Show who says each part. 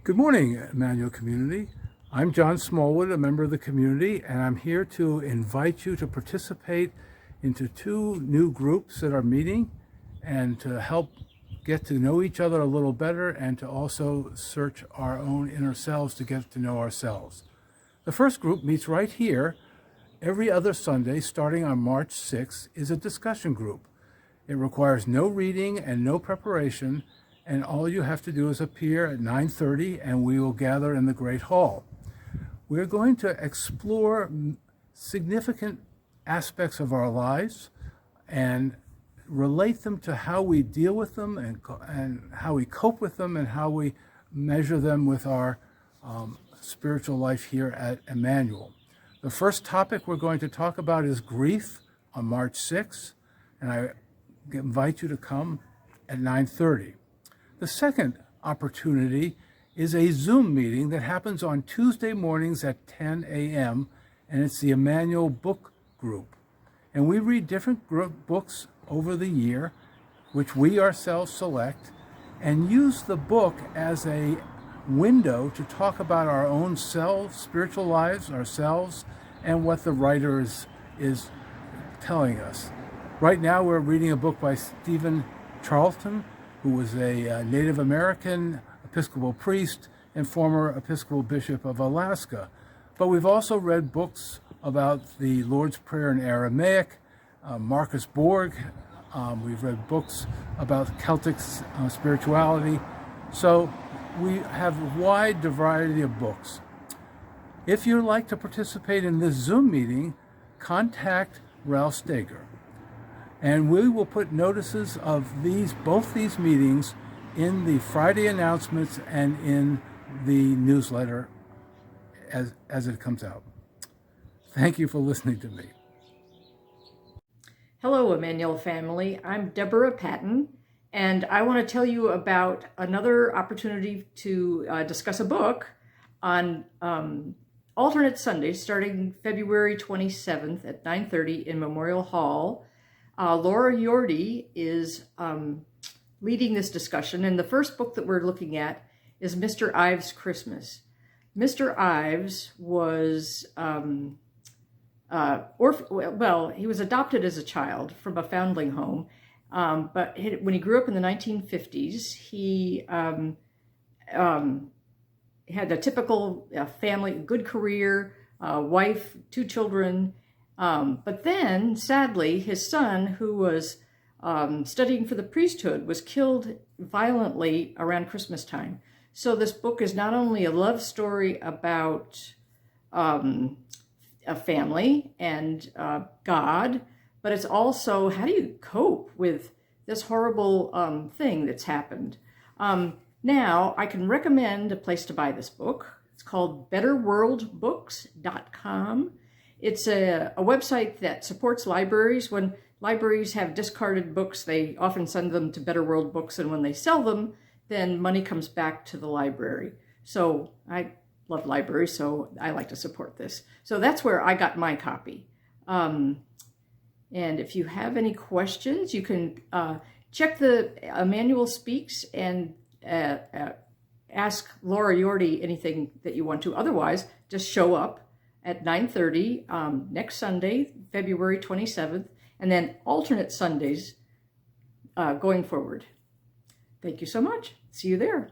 Speaker 1: Good morning, Emmanuel community. I'm John Smallwood, a member of the community, and I'm here to invite you to participate into two new groups that are meeting and to help get to know each other a little better and to also search our own inner selves to get to know ourselves. The first group meets right here every other Sunday starting on March 6th is a discussion group. It requires no reading and no preparation, and all you have to do is appear at 9:30 and we will gather in the Great Hall. We're going to explore significant aspects of our lives and relate them to how we deal with them and how we cope with them and how we measure them with our spiritual life here at Emmanuel. The first topic we're going to talk about is grief on March 6th, and I invite you to come at 9:30. The second opportunity is a Zoom meeting that happens on Tuesday mornings at 10 a.m., and it's the Emmanuel Book Group. And we read different books over the year, which we ourselves select, and use the book as a window to talk about our own selves, spiritual lives, ourselves, and what the writer is telling us. Right now we're reading a book by Stephen Charlton, who was a Native American Episcopal priest and former Episcopal Bishop of Alaska. But we've also read books about the Lord's Prayer in Aramaic, Marcus Borg. We've read books about Celtic spirituality. So we have a wide variety of books. If you'd like to participate in this Zoom meeting, contact Ralph Steger. And we will put notices of both these meetings in the Friday announcements and in the newsletter as it comes out. Thank you for listening to me.
Speaker 2: Hello, Emmanuel family. I'm Deborah Patton, and I want to tell you about another opportunity to discuss a book on alternate Sundays starting February 27th at 9:30 in Memorial Hall. Laura Yordi is leading this discussion, and the first book that we're looking at is Mr. Ives' Christmas. Mr. Ives was, he was adopted as a child from a foundling home, but when he grew up in the 1950s, he had a typical family, good career, wife, 2 children. But then, sadly, his son, who was studying for the priesthood, was killed violently around Christmas time. So this book is not only a love story about a family and God, but it's also how do you cope with this horrible thing that's happened. Now, I can recommend a place to buy this book. It's called betterworldbooks.com. It's a website that supports libraries. When libraries have discarded books, they often send them to Better World Books, and when they sell them, then money comes back to the library. So I love libraries, so I like to support this. So that's where I got my copy. And if you have any questions, you can check the Emmanuel Speaks and ask Laura Yordi anything that you want to. Otherwise, just show up at 9:30 next Sunday, February 27th, and then alternate Sundays going forward. Thank you so much. See you there.